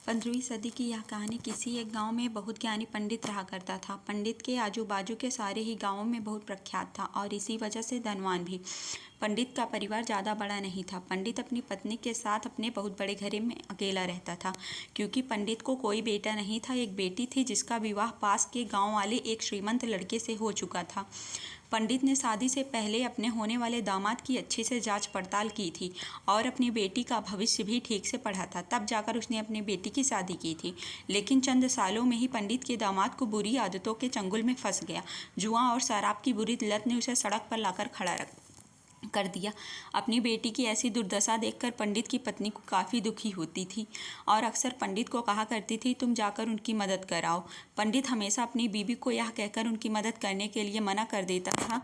15वीं सदी की यह कहानी किसी एक गांव में बहुत ज्ञानी पंडित रहा करता था। पंडित के आजू बाजू के सारे ही गांवों में बहुत प्रख्यात था और इसी वजह से धनवान भी। पंडित का परिवार ज़्यादा बड़ा नहीं था। पंडित अपनी पत्नी के साथ अपने बहुत बड़े घर में अकेला रहता था, क्योंकि पंडित को कोई बेटा नहीं था। एक बेटी थी जिसका विवाह पास के गाँव वाले एक श्रीमंत लड़के से हो चुका था। पंडित ने शादी से पहले अपने होने वाले दामाद की अच्छे से जांच पड़ताल की थी और अपनी बेटी का भविष्य भी ठीक से पढ़ा था। तब जाकर उसने अपनी बेटी की शादी की थी। लेकिन चंद सालों में ही पंडित के दामाद को बुरी आदतों के चंगुल में फंस गया। जुआ और शराब की बुरी लत ने उसे सड़क पर लाकर खड़ा कर दिया। अपनी बेटी की ऐसी दुर्दशा देखकर पंडित की पत्नी को काफ़ी दुखी होती थी और अक्सर पंडित को कहा करती थी, तुम जाकर उनकी मदद कराओ। पंडित हमेशा अपनी बीवी को यह कहकर उनकी मदद करने के लिए मना कर देता था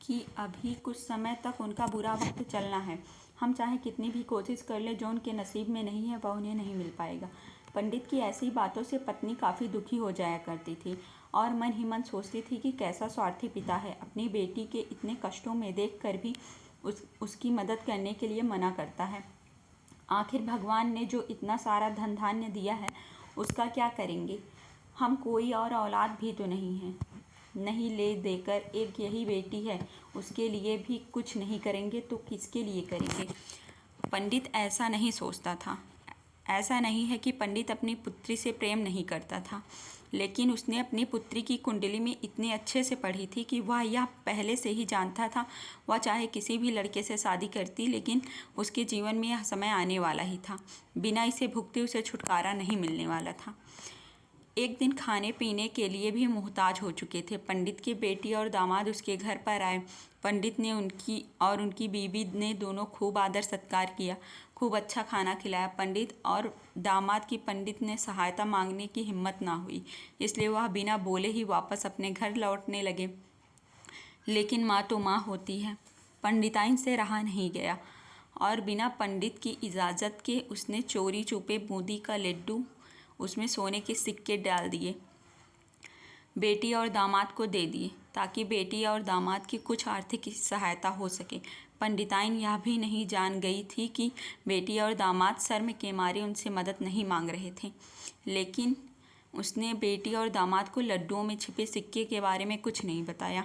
कि अभी कुछ समय तक उनका बुरा वक्त चलना है। हम चाहे कितनी भी कोशिश कर ले, जो उनके नसीब में नहीं है वह उन्हें नहीं मिल पाएगा। पंडित की ऐसी बातों से पत्नी काफ़ी दुखी हो जाया करती थी और मन ही मन सोचती थी कि कैसा स्वार्थी पिता है, अपनी बेटी के इतने कष्टों में देखकर भी उसकी मदद करने के लिए मना करता है। आखिर भगवान ने जो इतना सारा धन धान्य दिया है उसका क्या करेंगे? हम कोई और औलाद भी तो नहीं है, नहीं ले देकर एक यही बेटी है, उसके लिए भी कुछ नहीं करेंगे तो किसके लिए करेंगे? पंडित ऐसा नहीं सोचता था। ऐसा नहीं है कि पंडित अपनी पुत्री से प्रेम नहीं करता था, लेकिन उसने अपनी पुत्री की कुंडली में इतने अच्छे से पढ़ी थी कि वह यह पहले से ही जानता था, वह चाहे किसी भी लड़के से शादी करती, लेकिन उसके जीवन में यह समय आने वाला ही था। बिना इसे भुगते उसे छुटकारा नहीं मिलने वाला था। एक दिन खाने पीने के लिए भी मुहताज हो चुके थे। पंडित की बेटी और दामाद उसके घर पर आए। पंडित ने उनकी बीवी ने दोनों खूब आदर सत्कार किया, खूब अच्छा खाना खिलाया। पंडित और दामाद की पंडित ने सहायता मांगने की हिम्मत ना हुई, इसलिए वह बिना बोले ही वापस अपने घर लौटने लगे। लेकिन माँ तो माँ होती है। पंडिताइन से रहा नहीं गया और बिना पंडित की इजाज़त के उसने चोरी छुपे बूंदी का लड्डू, उसमें सोने के सिक्के डाल दिए, बेटी और दामाद को दे दिए ताकि बेटी और दामाद की कुछ आर्थिक सहायता हो सके। पंडिताइन यह भी नहीं जान गई थी कि बेटी और दामाद शर्म के मारे उनसे मदद नहीं मांग रहे थे, लेकिन उसने बेटी और दामाद को लड्डुओं में छिपे सिक्के के बारे में कुछ नहीं बताया।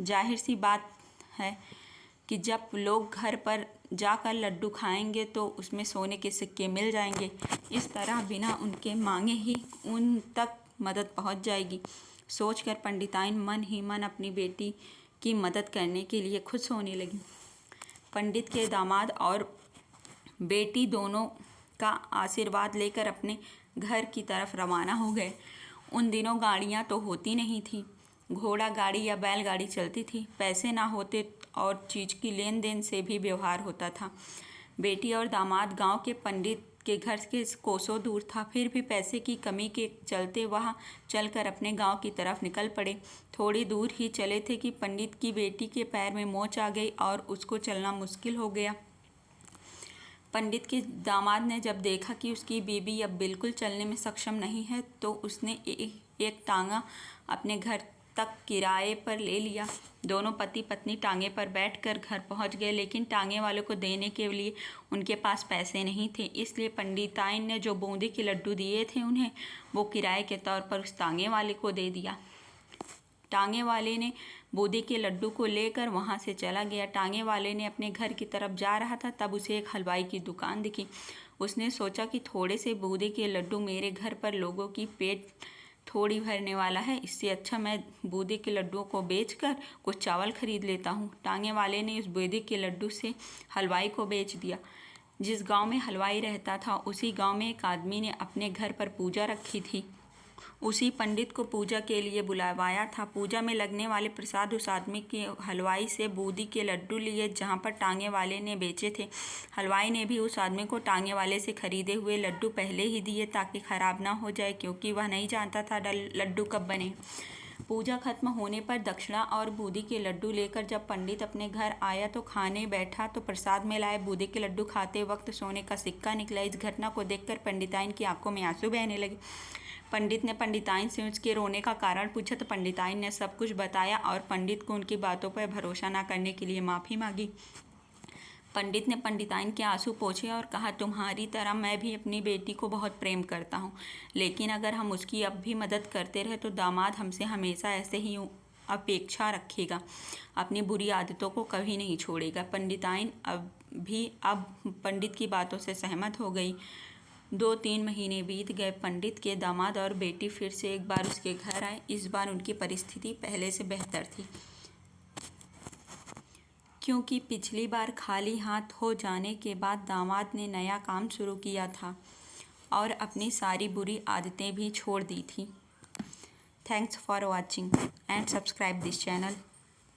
जाहिर सी बात है कि जब लोग घर पर जाकर लड्डू खाएंगे तो उसमें सोने के सिक्के मिल जाएंगे। इस तरह बिना उनके मांगे ही उन तक मदद पहुंच जाएगी। सोचकर पंडिताइन मन ही मन अपनी बेटी की मदद करने के लिए खुश होने लगी। पंडित के दामाद और बेटी दोनों का आशीर्वाद लेकर अपने घर की तरफ रवाना हो गए। उन दिनों गाड़ियाँ तो होती नहीं थी, घोड़ा गाड़ी या बैलगाड़ी चलती थी। पैसे ना होते और चीज़ की लेन देन से भी व्यवहार होता था। बेटी और दामाद गांव के पंडित के घर के कोसों दूर था, फिर भी पैसे की कमी के चलते वह चलकर अपने गांव की तरफ निकल पड़े। थोड़ी दूर ही चले थे कि पंडित की बेटी के पैर में मोच आ गई और उसको चलना मुश्किल हो गया। पंडित के दामाद ने जब देखा कि उसकी बीवी अब बिल्कुल चलने में सक्षम नहीं है, तो उसने एक टांगा अपने घर तक किराए पर ले लिया। दोनों पति पत्नी टांगे पर बैठकर घर पहुंच गए, लेकिन टांगे वालों को देने के लिए उनके पास पैसे नहीं थे। इसलिए पंडिताइन ने जो बूंदी के लड्डू दिए थे उन्हें, वो किराए के तौर पर उस टांगे वाले को दे दिया। टांगे वाले ने बूंदी के लड्डू को लेकर वहां से चला गया। टांगे वाले ने अपने घर की तरफ जा रहा था, तब उसे एक हलवाई की दुकान दिखी। उसने सोचा कि थोड़े से बूंदी के लड्डू मेरे घर पर लोगों की पेट थोड़ी भरने वाला है, इससे अच्छा मैं बूंदी के लड्डुओं को बेचकर कुछ चावल खरीद लेता हूँ। टांगे वाले ने उस बूंदी के लड्डू से हलवाई को बेच दिया। जिस गांव में हलवाई रहता था, उसी गांव में एक आदमी ने अपने घर पर पूजा रखी थी। उसी पंडित को पूजा के लिए बुलवाया था। पूजा में लगने वाले प्रसाद उस आदमी के हलवाई से बूंदी के लड्डू लिए जहाँ पर टांगे वाले ने बेचे थे। हलवाई ने भी उस आदमी को टांगे वाले से खरीदे हुए लड्डू पहले ही दिए ताकि ख़राब ना हो जाए, क्योंकि वह नहीं जानता था लड्डू कब बने। पूजा खत्म होने पर दक्षिणा और बूंदी के लड्डू लेकर जब पंडित अपने घर आया तो खाने बैठा तो प्रसाद में लाए बूंदी के लड्डू खाते वक्त सोने का सिक्का निकला। इस घटना को देखकर पंडिताइन की आंखों में आंसू बहने लगे। पंडित ने पंडिताइन से उसके रोने का कारण पूछा तो पंडिताइन ने सब कुछ बताया और पंडित को उनकी बातों पर भरोसा न करने के लिए माफ़ी मांगी। पंडित ने पंडिताइन के आंसू पोंछे और कहा, तुम्हारी तरह मैं भी अपनी बेटी को बहुत प्रेम करता हूँ, लेकिन अगर हम उसकी अब भी मदद करते रहे तो दामाद हमसे हमेशा ऐसे ही अपेक्षा रखेगा, अपनी बुरी आदतों को कभी नहीं छोड़ेगा। पंडिताइन अब पंडित की बातों से सहमत हो गई। 2-3 महीने बीत गए। पंडित के दामाद और बेटी फिर से एक बार उसके घर आए। इस बार उनकी परिस्थिति पहले से बेहतर थी, क्योंकि पिछली बार खाली हाथ हो जाने के बाद दामाद ने नया काम शुरू किया था और अपनी सारी बुरी आदतें भी छोड़ दी थी। Thanks for watching and subscribe this channel.